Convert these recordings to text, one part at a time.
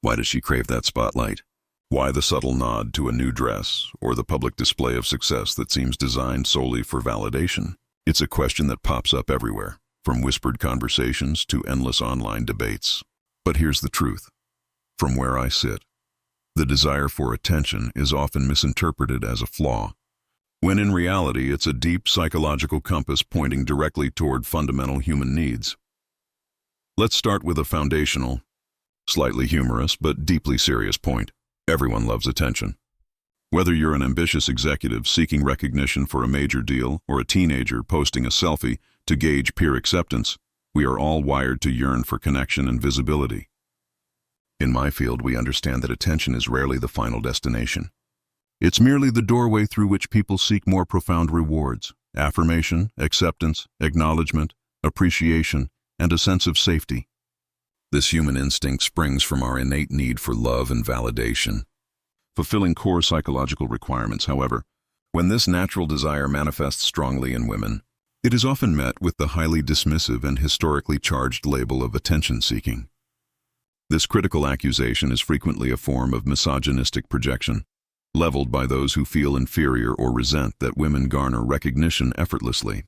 Why does she crave that spotlight? Why the subtle nod to a new dress, or the public display of success that seems designed solely for validation? It's a question that pops up everywhere, from whispered conversations to endless online debates. But here's the truth. From where I sit, the desire for attention is often misinterpreted as a flaw, when in reality it's a deep psychological compass pointing directly toward fundamental human needs. Let's start with a foundational, slightly humorous but deeply serious point. Everyone loves attention. Whether you're an ambitious executive seeking recognition for a major deal or a teenager posting a selfie to gauge peer acceptance, we are all wired to yearn for connection and visibility. In my field, we understand that attention is rarely the final destination. It's merely the doorway through which people seek more profound rewards: affirmation, acceptance, acknowledgement, appreciation, and a sense of safety. This human instinct springs from our innate need for love and validation, fulfilling core psychological requirements. However, when this natural desire manifests strongly in women, it is often met with the highly dismissive and historically charged label of attention-seeking. This critical accusation is frequently a form of misogynistic projection, leveled by those who feel inferior or resent that women garner recognition effortlessly.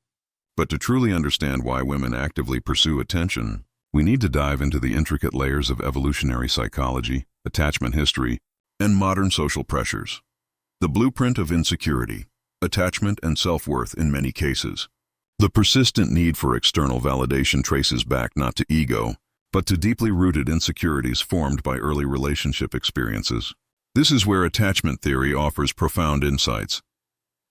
But to truly understand why women actively pursue attention, we need to dive into the intricate layers of evolutionary psychology, attachment history, and modern social pressures. The blueprint of insecurity, attachment, and self-worth in many cases. The persistent need for external validation traces back not to ego, but to deeply rooted insecurities formed by early relationship experiences. This is where attachment theory offers profound insights.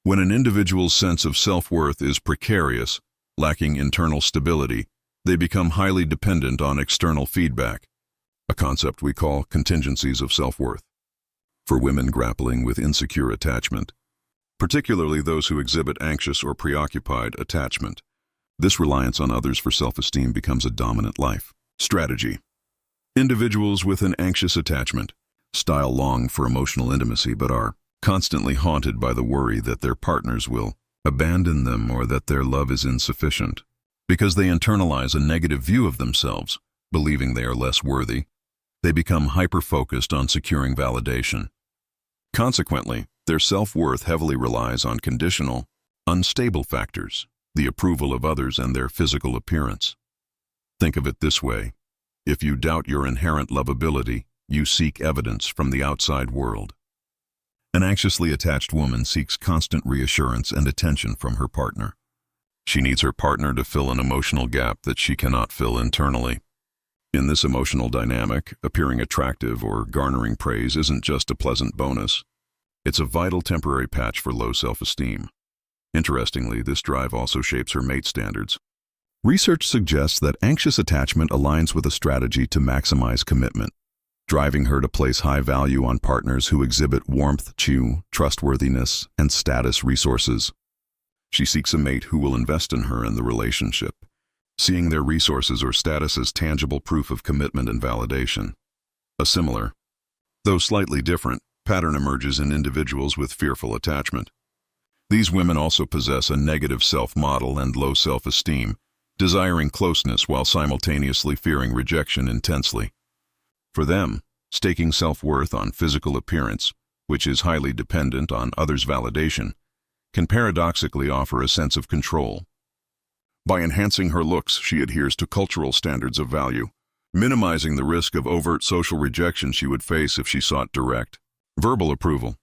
When an individual's sense of self-worth is precarious, lacking internal stability, they become highly dependent on external feedback, a concept we call contingencies of self-worth. For women grappling with insecure attachment, particularly those who exhibit anxious or preoccupied attachment, this reliance on others for self-esteem becomes a dominant life strategy. Individuals with an anxious attachment style long for emotional intimacy but are constantly haunted by the worry that their partners will abandon them or that their love is insufficient. Because they internalize a negative view of themselves, believing they are less worthy, they become hyper-focused on securing validation. Consequently, their self-worth heavily relies on conditional, unstable factors, the approval of others and their physical appearance. Think of it this way: if you doubt your inherent lovability, you seek evidence from the outside world. An anxiously attached woman seeks constant reassurance and attention from her partner. She needs her partner to fill an emotional gap that she cannot fill internally. In this emotional dynamic, appearing attractive or garnering praise isn't just a pleasant bonus. It's a vital temporary patch for low self-esteem. Interestingly, this drive also shapes her mate standards. Research suggests that anxious attachment aligns with a strategy to maximize commitment, driving her to place high value on partners who exhibit warmth, trustworthiness, and status resources. She seeks a mate who will invest in her and the relationship, seeing their resources or status as tangible proof of commitment and validation. A similar, though slightly different, pattern emerges in individuals with fearful attachment. These women also possess a negative self-model and low self-esteem, desiring closeness while simultaneously fearing rejection intensely. For them, staking self-worth on physical appearance, which is highly dependent on others' validation, can paradoxically offer a sense of control. By enhancing her looks, she adheres to cultural standards of value, minimizing the risk of overt social rejection she would face if she sought direct, verbal approval.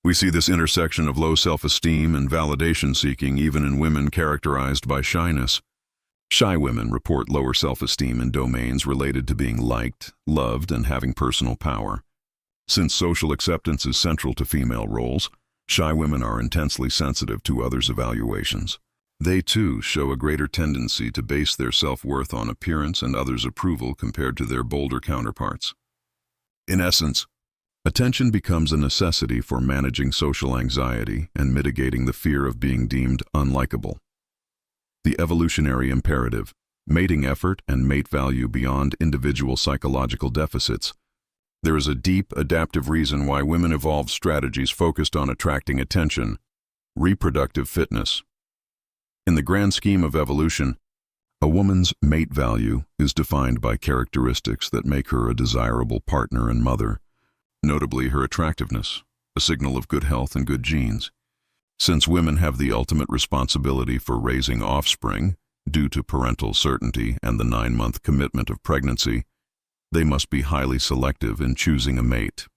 We see this intersection of low self-esteem and validation seeking even in women characterized by shyness. Shy women report lower self-esteem in domains related to being liked, loved, and having personal power. Since social acceptance is central to female roles, shy women are intensely sensitive to others' evaluations. They, too, show a greater tendency to base their self-worth on appearance and others' approval compared to their bolder counterparts. In essence, attention becomes a necessity for managing social anxiety and mitigating the fear of being deemed unlikable. The evolutionary imperative, mating effort and mate value beyond individual psychological deficits. There is a deep, adaptive reason why women evolved strategies focused on attracting attention: reproductive fitness. In the grand scheme of evolution, A woman's mate value is defined by characteristics that make her a desirable partner and mother, notably her attractiveness, a signal of good health and good genes. Since women have the ultimate responsibility for raising offspring, due to parental certainty and the 9-month commitment of pregnancy, they must be highly selective in choosing a mate.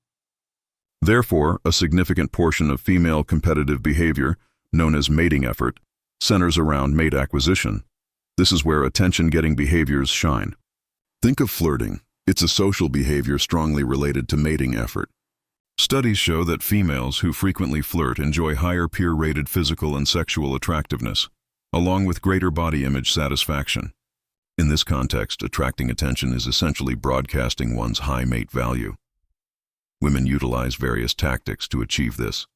Therefore, a significant portion of female competitive behavior, known as mating effort, centers around mate acquisition. This is where attention-getting behaviors shine. Think of flirting. It's a social behavior strongly related to mating effort. Studies show that females who frequently flirt enjoy higher peer-rated physical and sexual attractiveness, along with greater body image satisfaction. In this context, attracting attention is essentially broadcasting one's high mate value. Women utilize various tactics to achieve this.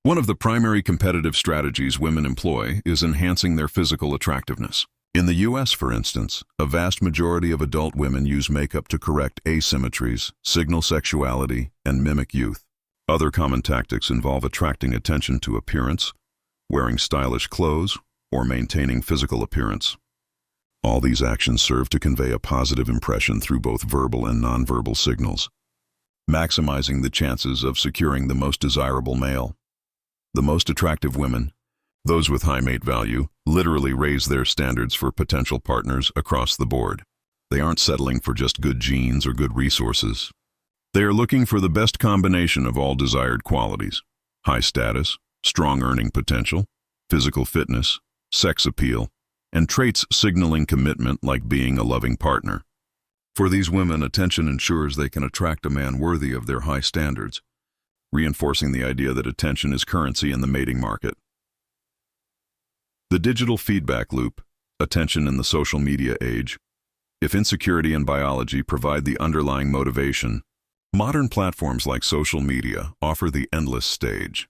One of the primary competitive strategies women employ is enhancing their physical attractiveness. In the U.S., for instance, a vast majority of adult women use makeup to correct asymmetries, signal sexuality, and mimic youth. Other common tactics involve attracting attention to appearance, wearing stylish clothes, or maintaining physical appearance. All these actions serve to convey a positive impression through both verbal and nonverbal signals, maximizing the chances of securing the most desirable male. The most attractive women, those with high mate value, literally raise their standards for potential partners across the board. They aren't settling for just good genes or good resources. They are looking for the best combination of all desired qualities: high status, strong earning potential, physical fitness, sex appeal, and traits signaling commitment like being a loving partner. For these women, attention ensures they can attract a man worthy of their high standards, reinforcing the idea that attention is currency in the mating market. The digital feedback loop, attention in the social media age. If insecurity and biology provide the underlying motivation, modern platforms like social media offer the endless stage.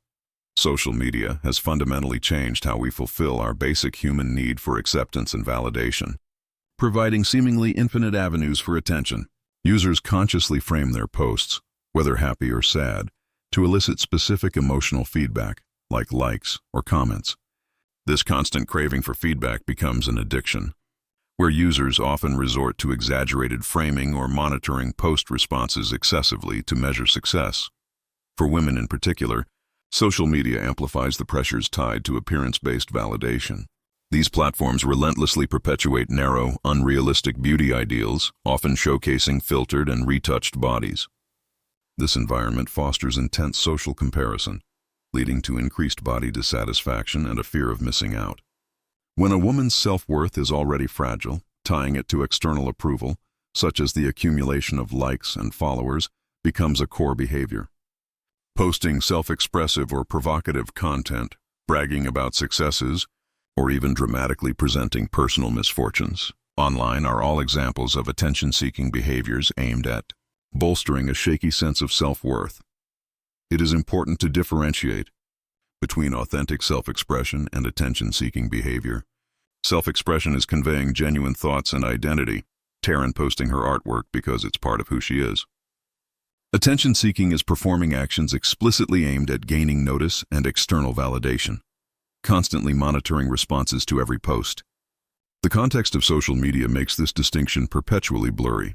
Social media has fundamentally changed how we fulfill our basic human need for acceptance and validation, providing seemingly infinite avenues for attention. Users consciously frame their posts, whether happy or sad, to elicit specific emotional feedback, like likes or comments. This constant craving for feedback becomes an addiction, where users often resort to exaggerated framing or monitoring post responses excessively to measure success. For women in particular, social media amplifies the pressures tied to appearance-based validation. These platforms relentlessly perpetuate narrow, unrealistic beauty ideals, often showcasing filtered and retouched bodies. This environment fosters intense social comparison, leading to increased body dissatisfaction and a fear of missing out. When a woman's self-worth is already fragile, tying it to external approval, such as the accumulation of likes and followers, becomes a core behavior. Posting self-expressive or provocative content, bragging about successes, or even dramatically presenting personal misfortunes online are all examples of attention-seeking behaviors aimed at bolstering a shaky sense of self-worth. It is important to differentiate between authentic self-expression and attention-seeking behavior. Self-expression is conveying genuine thoughts and identity, Taryn posting her artwork because it's part of who she is. Attention-seeking is performing actions explicitly aimed at gaining notice and external validation, constantly monitoring responses to every post. The context of social media makes this distinction perpetually blurry.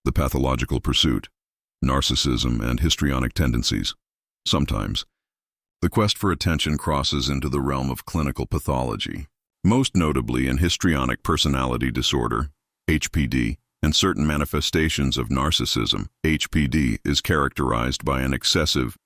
The pathological pursuit, narcissism, and histrionic tendencies. Sometimes, the quest for attention crosses into the realm of clinical pathology, most notably in histrionic personality disorder, HPD, and certain manifestations of narcissism. HPD is characterized by an excessive,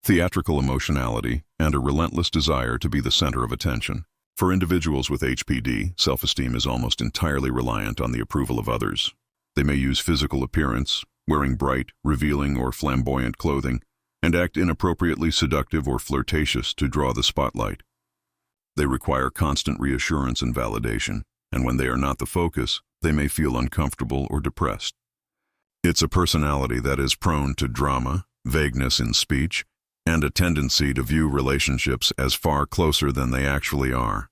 theatrical emotionality and a relentless desire to be the center of attention. For individuals with HPD, self-esteem is almost entirely reliant on the approval of others. They may use physical appearance, wearing bright, revealing, or flamboyant clothing, and act inappropriately seductive or flirtatious to draw the spotlight. They require constant reassurance and validation, and when they are not the focus, they may feel uncomfortable or depressed. It's a personality that is prone to drama, vagueness in speech, and a tendency to view relationships as far closer than they actually are.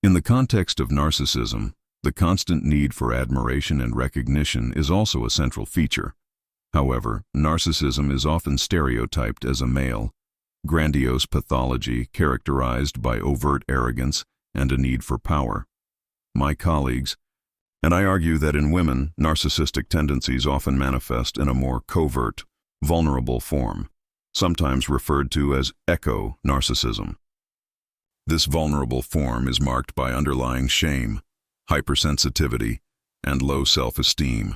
In the context of narcissism, the constant need for admiration and recognition is also a central feature. However, narcissism is often stereotyped as a male, grandiose pathology characterized by overt arrogance and a need for power. my colleagues, and I argue that in women, narcissistic tendencies often manifest in a more covert, vulnerable form, sometimes referred to as echo-narcissism. This vulnerable form is marked by underlying shame, hypersensitivity, and low self-esteem.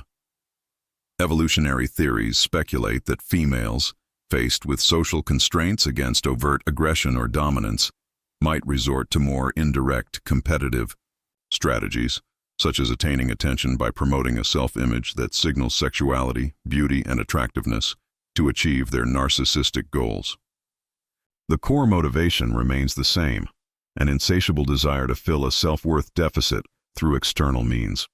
Evolutionary theories speculate that females, faced with social constraints against overt aggression or dominance, might resort to more indirect, competitive strategies, such as attaining attention by promoting a self-image that signals sexuality, beauty, and attractiveness to achieve their narcissistic goals. The core motivation remains the same, an insatiable desire to fill a self-worth deficit through external means.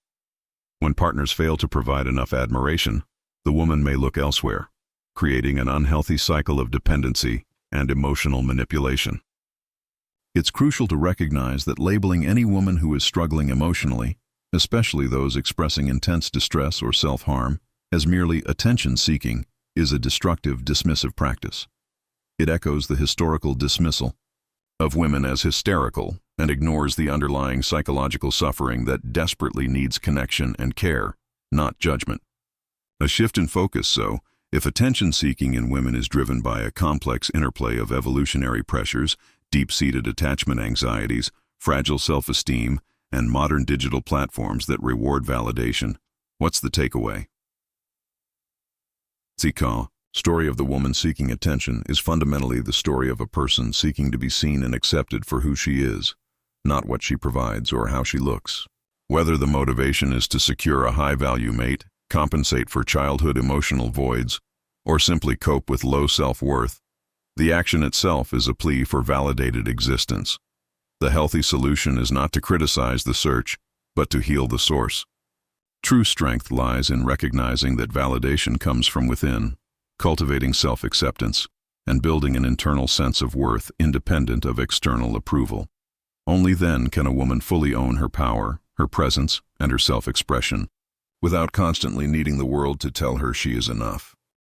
When partners fail to provide enough admiration, the woman may look elsewhere, creating an unhealthy cycle of dependency and emotional manipulation. It's crucial to recognize that labeling any woman who is struggling emotionally, especially those expressing intense distress or self-harm, as merely attention-seeking is a destructive, dismissive practice. It echoes the historical dismissal of women as hysterical and ignores the underlying psychological suffering that desperately needs connection and care, not judgment. A shift in focus, so, if attention-seeking in women is driven by a complex interplay of evolutionary pressures, deep-seated attachment anxieties, fragile self-esteem, and modern digital platforms that reward validation, what's the takeaway? The story of the woman seeking attention is fundamentally the story of a person seeking to be seen and accepted for who she is, not what she provides or how she looks. Whether the motivation is to secure a high-value mate, compensate for childhood emotional voids, or simply cope with low self-worth, the action itself is a plea for validated existence. The healthy solution is not to criticize the search, but to heal the source. True strength lies in recognizing that validation comes from within, cultivating self-acceptance, and building an internal sense of worth independent of external approval. Only then can a woman fully own her power, her presence, and her self-expression, without constantly needing the world to tell her she is enough.